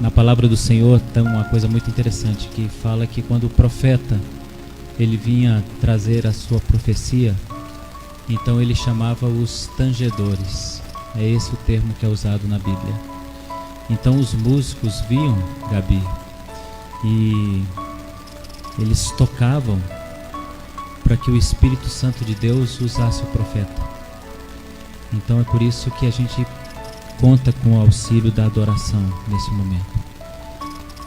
na palavra do Senhor tem uma coisa muito interessante, que fala que quando o profeta ele vinha trazer a sua profecia, então ele chamava os tangedores. É esse o termo que é usado na Bíblia. Então os músicos viam, Gabi, e eles tocavam para que o Espírito Santo de Deus usasse o profeta. Então é por isso que a gente conta com o auxílio da adoração nesse momento.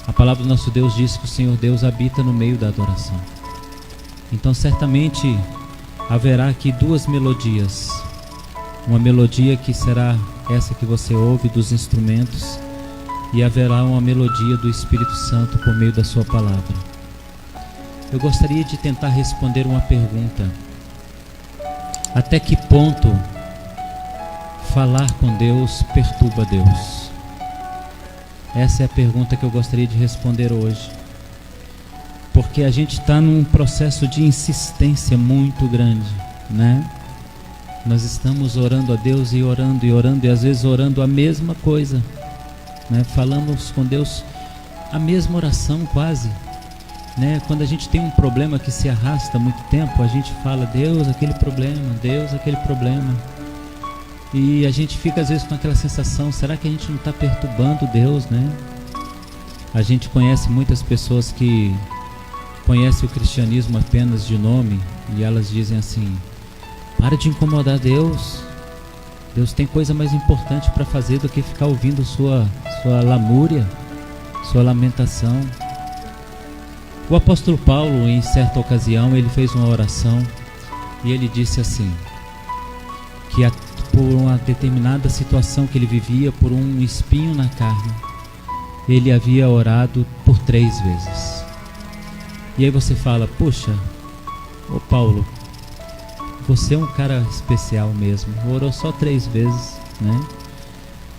A palavra do nosso Deus diz que o Senhor Deus habita no meio da adoração. Então certamente haverá aqui duas melodias. Uma melodia que será essa que você ouve dos instrumentos, e haverá uma melodia do Espírito Santo por meio da sua palavra. Eu gostaria de tentar responder uma pergunta. Até que ponto falar com Deus perturba Deus? Essa é a pergunta que eu gostaria de responder hoje. Porque a gente está num processo de insistência muito grande, né? Nós estamos orando a Deus e orando, e às vezes orando a mesma coisa, né? Falamos com Deus a mesma oração quase, né? Quando a gente tem um problema que se arrasta há muito tempo, a gente fala, Deus, aquele problema, Deus, aquele problema. E a gente fica às vezes com aquela sensação, será que a gente não está perturbando Deus, né? A gente conhece muitas pessoas que conhecem o cristianismo apenas de nome, e elas dizem assim, para de incomodar Deus. Deus tem coisa mais importante para fazer do que ficar ouvindo sua lamúria, sua lamentação. O apóstolo Paulo, em certa ocasião, ele fez uma oração e ele disse assim, que por uma determinada situação que ele vivia, por um espinho na carne, ele havia orado por 3 vezes. E aí você fala, puxa, ô Paulo, você é um cara especial mesmo, orou só 3 vezes, né?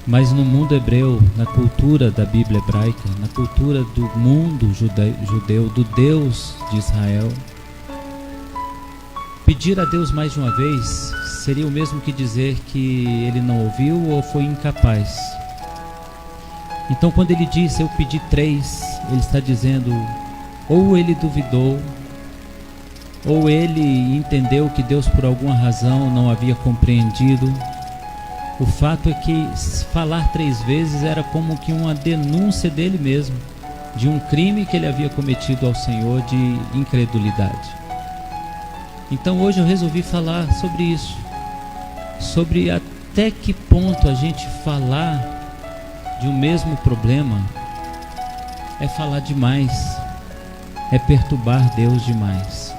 Mas no mundo hebreu, na cultura da Bíblia hebraica, na cultura do mundo judeu, do Deus de Israel, pedir a Deus mais de uma vez seria o mesmo que dizer que ele não ouviu ou foi incapaz. Então quando ele diz, eu pedi 3, ele está dizendo, ou ele duvidou, ou ele entendeu que Deus por alguma razão não havia compreendido. O fato é que falar 3 vezes era como que uma denúncia dele mesmo, de um crime que ele havia cometido ao Senhor de incredulidade. Então hoje eu resolvi falar sobre isso, sobre até que ponto a gente falar de um mesmo problema é falar demais, é perturbar Deus demais.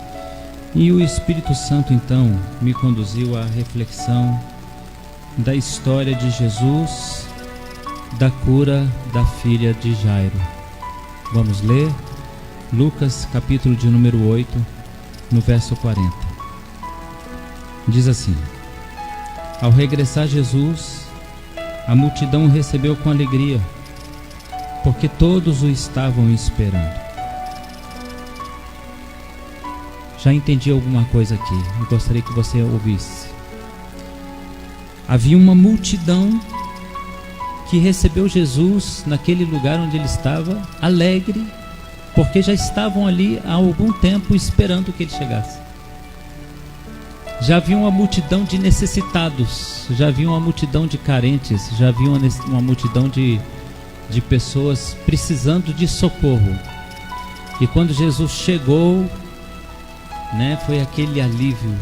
E o Espírito Santo então me conduziu à reflexão da história de Jesus, da cura da filha de Jairo. Vamos ler Lucas capítulo de número 8, no verso 40. Diz assim, ao regressar Jesus, a multidão o recebeu com alegria, porque todos o estavam esperando. Já entendi alguma coisa aqui, eu gostaria que você ouvisse. Havia uma multidão que recebeu Jesus naquele lugar onde ele estava, alegre, porque já estavam ali há algum tempo esperando que ele chegasse. Já havia uma multidão de necessitados, já havia uma multidão de carentes, já havia uma multidão de pessoas precisando de socorro. E quando Jesus chegou, né, foi aquele alívio,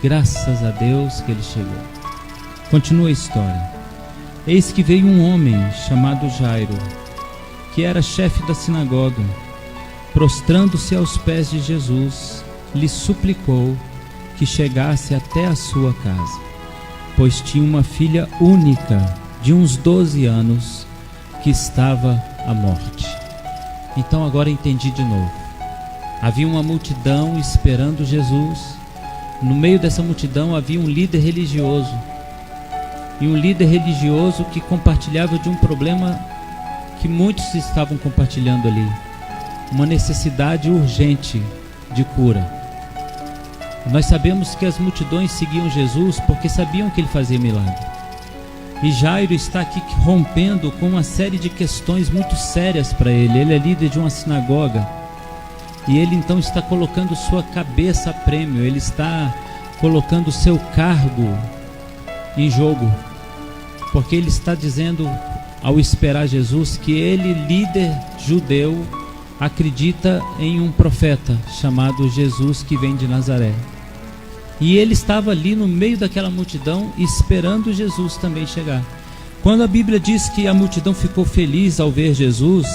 graças a Deus que ele chegou. Continua a história. Eis que veio um homem chamado Jairo, que era chefe da sinagoga. Prostrando-se aos pés de Jesus, lhe suplicou que chegasse até a sua casa, pois tinha uma filha única de uns 12 anos que estava à morte. Então agora entendi de novo. Havia uma multidão esperando Jesus. No meio dessa multidão havia um líder religioso, e um líder religioso que compartilhava de um problema que muitos estavam compartilhando ali, uma necessidade urgente de cura. Nós sabemos que as multidões seguiam Jesus porque sabiam que ele fazia milagre. E Jairo está aqui rompendo com uma série de questões muito sérias para ele. Ele é líder de uma sinagoga. E ele então está colocando sua cabeça a prêmio. Ele está colocando seu cargo em jogo. Porque ele está dizendo, ao esperar Jesus, que ele, líder judeu, acredita em um profeta chamado Jesus, que vem de Nazaré. E ele estava ali no meio daquela multidão, esperando Jesus também chegar. Quando a Bíblia diz que a multidão ficou feliz ao ver Jesus,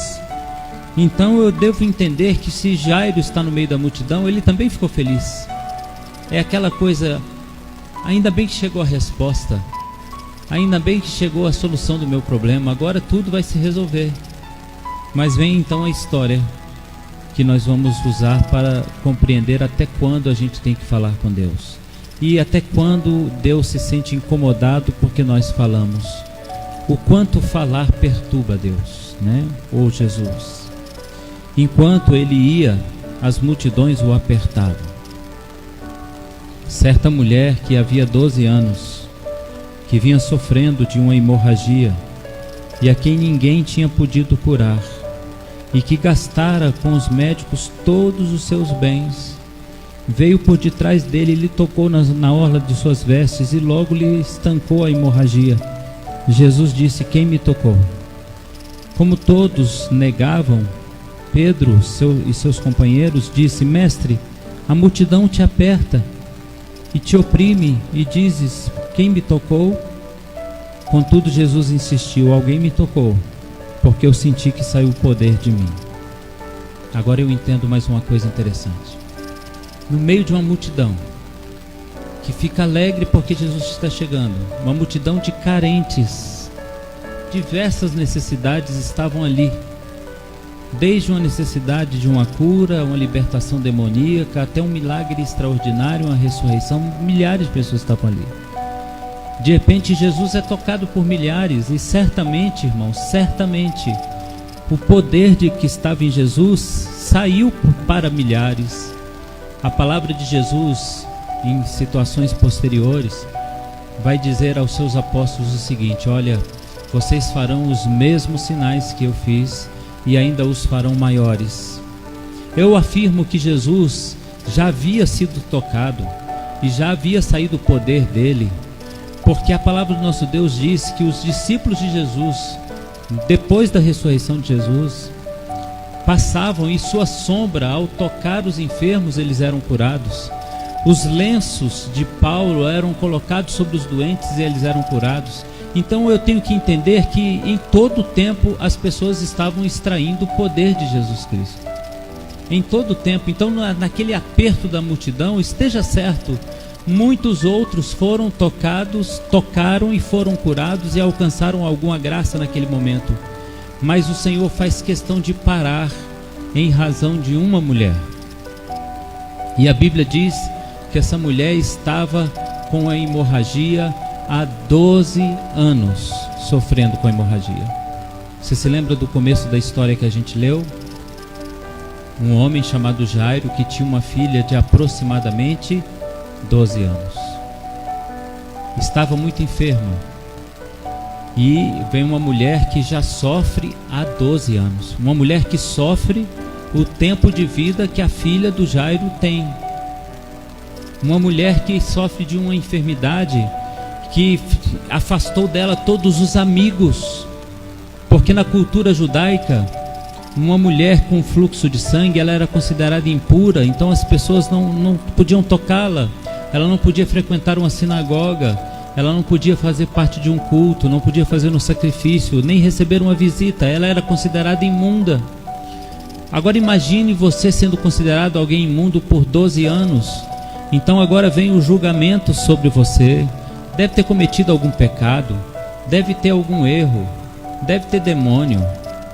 então eu devo entender que se Jairo está no meio da multidão, ele também ficou feliz. É aquela coisa, ainda bem que chegou a resposta, ainda bem que chegou a solução do meu problema, agora tudo vai se resolver. Mas vem então a história que nós vamos usar para compreender até quando a gente tem que falar com Deus. E até quando Deus se sente incomodado porque nós falamos. O quanto falar perturba Deus, né? Ou Jesus. Enquanto ele ia, as multidões o apertavam. Certa mulher que havia 12 anos, que vinha sofrendo de uma hemorragia, e a quem ninguém tinha podido curar, e que gastara com os médicos todos os seus bens, veio por detrás dele e lhe tocou na orla de suas vestes, e logo lhe estancou a hemorragia. Jesus disse: quem me tocou? Como todos negavam, Pedro e seus companheiros disse: mestre, a multidão te aperta e te oprime, e dizes: quem me tocou? Contudo Jesus insistiu: alguém me tocou, porque eu senti que saiu o poder de mim. Agora eu entendo mais uma coisa interessante. No meio de uma multidão que fica alegre porque Jesus está chegando, uma multidão de carentes, diversas necessidades estavam ali, desde uma necessidade de uma cura, uma libertação demoníaca, até um milagre extraordinário, uma ressurreição. Milhares de pessoas estavam ali. De repente Jesus é tocado por milhares, e certamente, irmãos, certamente o poder de que estava em Jesus saiu para milhares. A palavra de Jesus, em situações posteriores, vai dizer aos seus apóstolos o seguinte: olha, vocês farão os mesmos sinais que eu fiz, e ainda os farão maiores. Eu afirmo que Jesus já havia sido tocado e já havia saído o poder dele, porque a palavra do nosso Deus diz que os discípulos de Jesus, depois da ressurreição de Jesus, passavam e sua sombra, ao tocar os enfermos, eles eram curados. Os lenços de Paulo eram colocados sobre os doentes e eles eram curados. Então eu tenho que entender que em todo o tempo as pessoas estavam extraindo o poder de Jesus Cristo. Em todo o tempo. Então naquele aperto da multidão, esteja certo, muitos outros foram tocados, tocaram e foram curados e alcançaram alguma graça naquele momento. Mas o Senhor faz questão de parar em razão de uma mulher. E a Bíblia diz que essa mulher estava com a hemorragia há 12 anos, sofrendo com a hemorragia. Você se lembra do começo da história que a gente leu? Um homem chamado Jairo, que tinha uma filha de aproximadamente 12 anos. Estava muito enferma. E vem uma mulher que já sofre há 12 anos. Uma mulher que sofre o tempo de vida que a filha do Jairo tem. Uma mulher que sofre de uma enfermidade que afastou dela todos os amigos. Porque na cultura judaica, uma mulher com fluxo de sangue, ela era considerada impura. Então as pessoas não podiam tocá-la. Ela não podia frequentar uma sinagoga. Ela não podia fazer parte de um culto, não podia fazer um sacrifício, nem receber uma visita. Ela era considerada imunda. Agora imagine você sendo considerado alguém imundo por 12 anos. Então agora vem o julgamento sobre você. Deve ter cometido algum pecado, deve ter algum erro, deve ter demônio,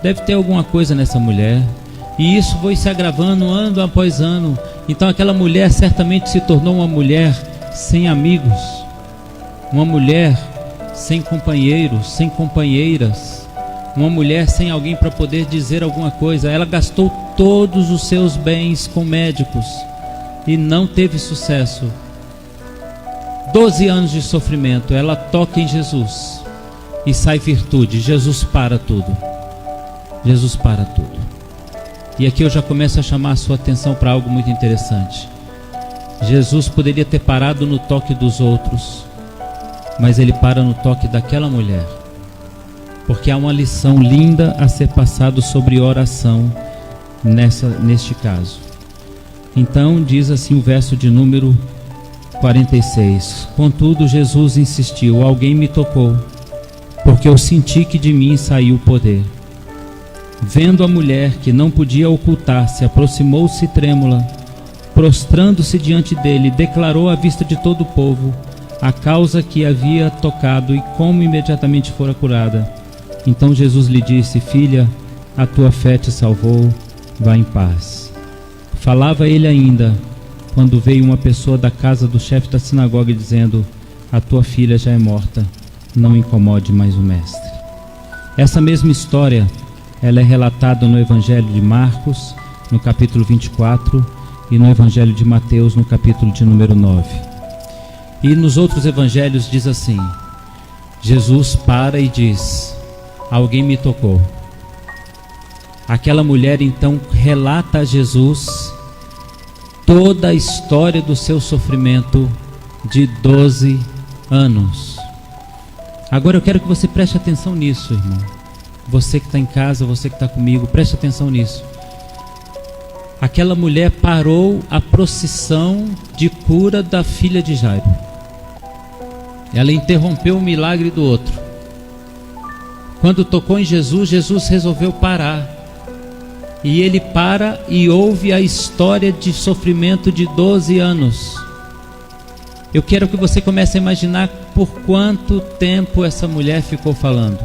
deve ter alguma coisa nessa mulher. E isso foi se agravando ano após ano. Então aquela mulher certamente se tornou uma mulher sem amigos, uma mulher sem companheiros, sem companheiras, uma mulher sem alguém para poder dizer alguma coisa. Ela gastou todos os seus bens com médicos e não teve sucesso. 12 anos de sofrimento. Ela toca em Jesus e sai virtude. Jesus para tudo. Jesus para tudo. E aqui eu já começo a chamar a sua atenção para algo muito interessante. Jesus poderia ter parado no toque dos outros, mas ele para no toque daquela mulher, porque há uma lição linda a ser passada sobre oração neste caso. Então diz assim o verso de número 46: Contudo Jesus insistiu: alguém me tocou, porque eu senti que de mim saiu o poder. Vendo a mulher que não podia ocultar-se, aproximou-se trêmula, prostrando-se diante dele, declarou à vista de todo o povo a causa que havia tocado e como imediatamente fora curada. Então Jesus lhe disse: filha, a tua fé te salvou, vá em paz. Falava ele ainda, quando veio uma pessoa da casa do chefe da sinagoga dizendo: a tua filha já é morta, não incomode mais o mestre. Essa mesma história, ela é relatada no Evangelho de Marcos, no capítulo 24, e no Evangelho de Mateus, no capítulo de número 9. E nos outros evangelhos diz assim: Jesus para e diz: alguém me tocou. Aquela mulher então relata a Jesus toda a história do seu sofrimento de 12 anos. Agora eu quero que você preste atenção nisso, irmão. Você que está em casa, você que está comigo, preste atenção nisso. Aquela mulher parou a procissão de cura da filha de Jairo. Ela interrompeu o milagre do outro. Quando tocou em Jesus, Jesus resolveu parar. E ele para e ouve a história de sofrimento de 12 anos. Eu quero que você comece a imaginar por quanto tempo essa mulher ficou falando.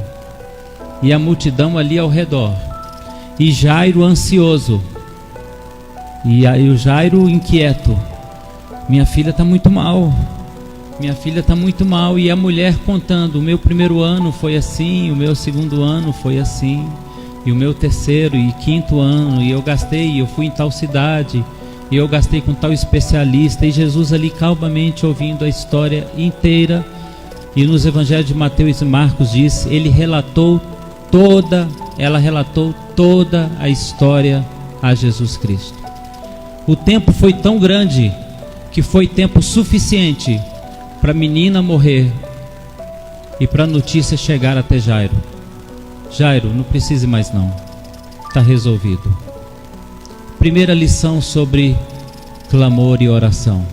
E a multidão ali ao redor. E Jairo ansioso. E aí o Jairo inquieto: minha filha está muito mal, minha filha está muito mal. E a mulher contando: o meu primeiro ano foi assim, o meu segundo ano foi assim, e o meu terceiro e quinto ano, e eu fui em tal cidade, e eu gastei com tal especialista. E Jesus ali calmamente ouvindo a história inteira. E nos evangelhos de Mateus e Marcos diz: ela relatou toda a história a Jesus Cristo. O tempo foi tão grande que foi tempo suficiente para a menina morrer e para a notícia chegar até Jairo. Jairo, não precise mais não, está resolvido. Primeira lição sobre clamor e oração: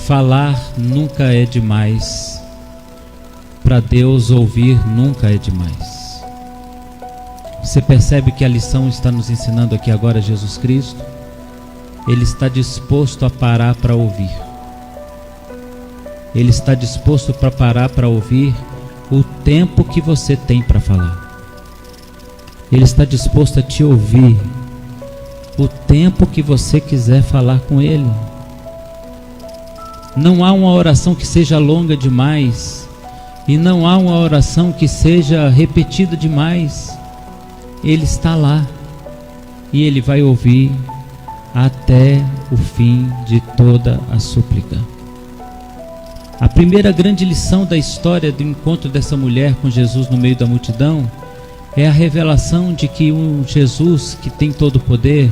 falar nunca é demais, para Deus ouvir nunca é demais. Você percebe que a lição está nos ensinando aqui agora Jesus Cristo? Ele está disposto a parar para ouvir. Ele está disposto para parar para ouvir o tempo que você tem para falar. Ele está disposto a te ouvir o tempo que você quiser falar com Ele. Não há uma oração que seja longa demais, e não há uma oração que seja repetida demais. Ele está lá e Ele vai ouvir até o fim de toda a súplica. A primeira grande lição da história do encontro dessa mulher com Jesus no meio da multidão é a revelação de que um Jesus que tem todo o poder,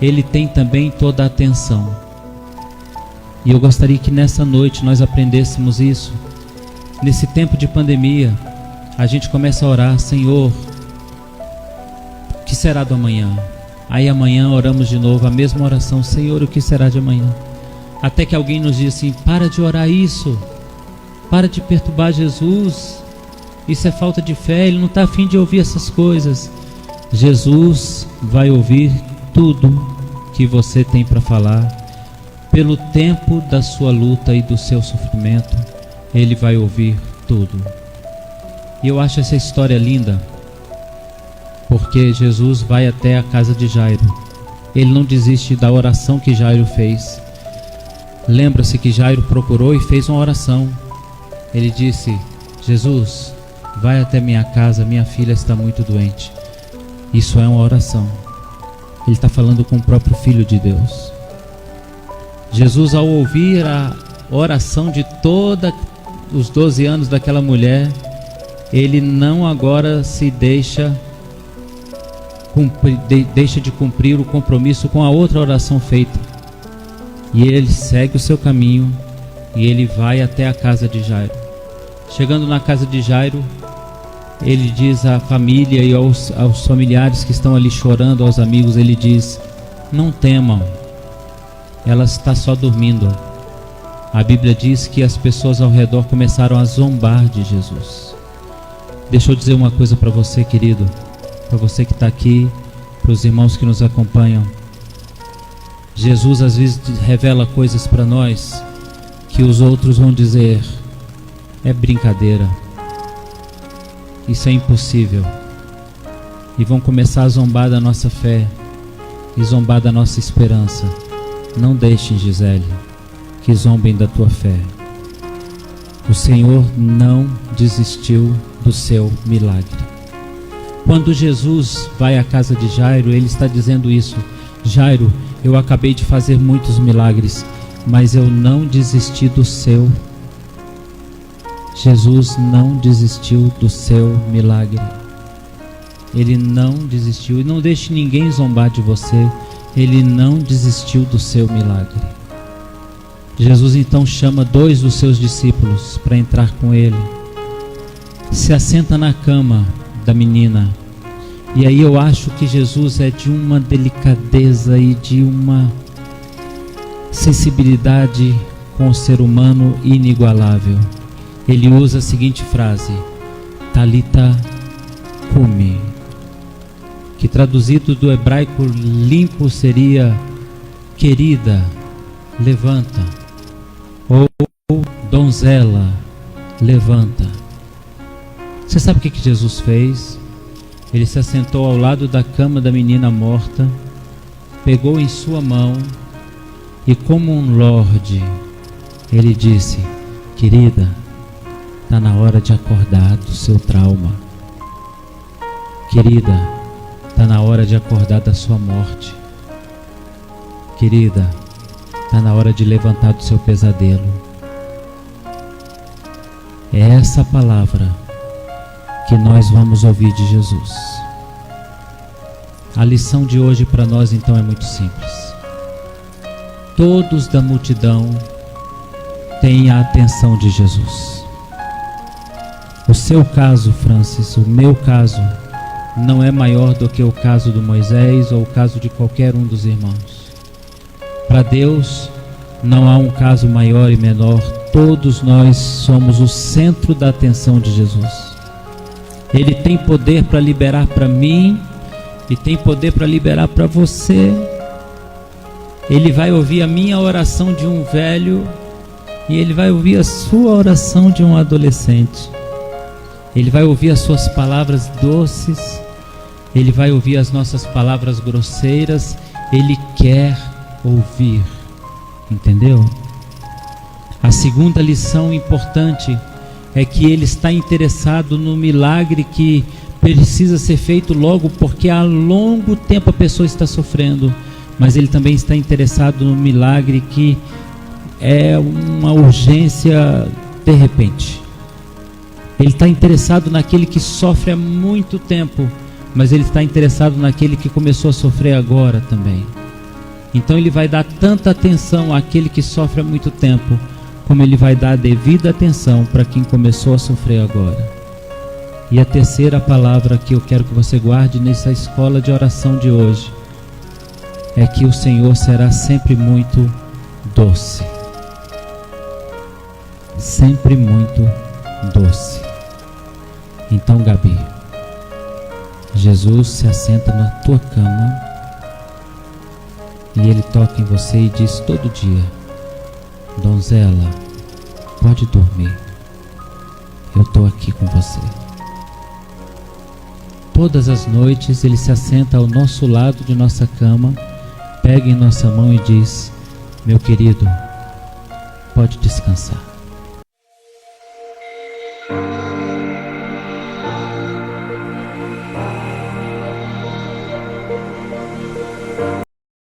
Ele tem também toda a atenção. E eu gostaria que nessa noite nós aprendêssemos isso. Nesse tempo de pandemia, a gente começa a orar: Senhor, o que será do amanhã? Aí amanhã oramos de novo a mesma oração: Senhor, o que será de amanhã? Até que alguém nos diz assim: para de orar isso, para de perturbar Jesus, isso é falta de fé, Ele não está a fim de ouvir essas coisas. Jesus vai ouvir tudo que você tem para falar. Pelo tempo da sua luta e do seu sofrimento, Ele vai ouvir tudo. E eu acho essa história linda, porque Jesus vai até a casa de Jairo. Ele não desiste da oração que Jairo fez. Lembra-se que Jairo procurou e fez uma oração. Ele disse: Jesus, vai até minha casa, minha filha está muito doente. Isso é uma oração. Ele está falando com o próprio Filho de Deus. Jesus, ao ouvir a oração de todos os 12 anos daquela mulher, ele não agora se deixa de cumprir o compromisso com a outra oração feita. E ele segue o seu caminho e ele vai até a casa de Jairo. Chegando na casa de Jairo, ele diz à família e aos familiares que estão ali chorando, aos amigos, ele diz: não temam, ela está só dormindo. A Bíblia diz que as pessoas ao redor começaram a zombar de Jesus. Deixa eu dizer uma coisa para você, querido, para você que está aqui, para os irmãos que nos acompanham. Jesus às vezes revela coisas para nós que os outros vão dizer: é brincadeira, isso é impossível, e vão começar a zombar da nossa fé e zombar da nossa esperança. Não deixem, Gisele, que zombem da tua fé. O Senhor não desistiu do seu milagre. Quando Jesus vai à casa de Jairo, ele está dizendo isso: Jairo, eu acabei de fazer muitos milagres, mas eu não desisti do seu. Jesus não desistiu do seu milagre. Ele não desistiu. E não deixe ninguém zombar de você. Ele não desistiu do seu milagre. Jesus então chama 2 dos seus discípulos para entrar com ele. Se assenta na cama da menina. E aí eu acho que Jesus é de uma delicadeza e de uma sensibilidade com o ser humano inigualável. Ele usa a seguinte frase: Talita cumi, que traduzido do hebraico limpo seria: querida, levanta, ou donzela, levanta. Você sabe o que Jesus fez? Ele se assentou ao lado da cama da menina morta, pegou em sua mão e, como um lorde, ele disse: querida, está na hora de acordar do seu trauma. Querida, está na hora de acordar da sua morte. Querida, está na hora de levantar do seu pesadelo. É essa palavra que nós vamos ouvir de Jesus. A lição de hoje para nós então é muito simples. Todos da multidão têm a atenção de Jesus. O seu caso, Francis, o meu caso, não é maior do que o caso do Moisés ou o caso de qualquer um dos irmãos. Para Deus não há um caso maior e menor. Todos nós somos o centro da atenção de Jesus. Ele tem poder para liberar para mim e tem poder para liberar para você. Ele vai ouvir a minha oração de um velho e ele vai ouvir a sua oração de um adolescente. Ele vai ouvir as suas palavras doces, ele vai ouvir as nossas palavras grosseiras. Ele quer ouvir, entendeu? A segunda lição importante é que ele está interessado no milagre que precisa ser feito logo, porque há longo tempo a pessoa está sofrendo, mas ele também está interessado no milagre que é uma urgência de repente. Ele está interessado naquele que sofre há muito tempo, mas ele está interessado naquele que começou a sofrer agora também. Então ele vai dar tanta atenção àquele que sofre há muito tempo, como ele vai dar a devida atenção para quem começou a sofrer agora. E a terceira palavra que eu quero que você guarde nessa escola de oração de hoje é que o Senhor será sempre muito doce. Sempre muito doce. Então, Gabi, Jesus se assenta na tua cama e ele toca em você e diz todo dia: donzela, pode dormir, eu estou aqui com você. Todas as noites ele se assenta ao nosso lado de nossa cama, pega em nossa mão e diz: meu querido, pode descansar.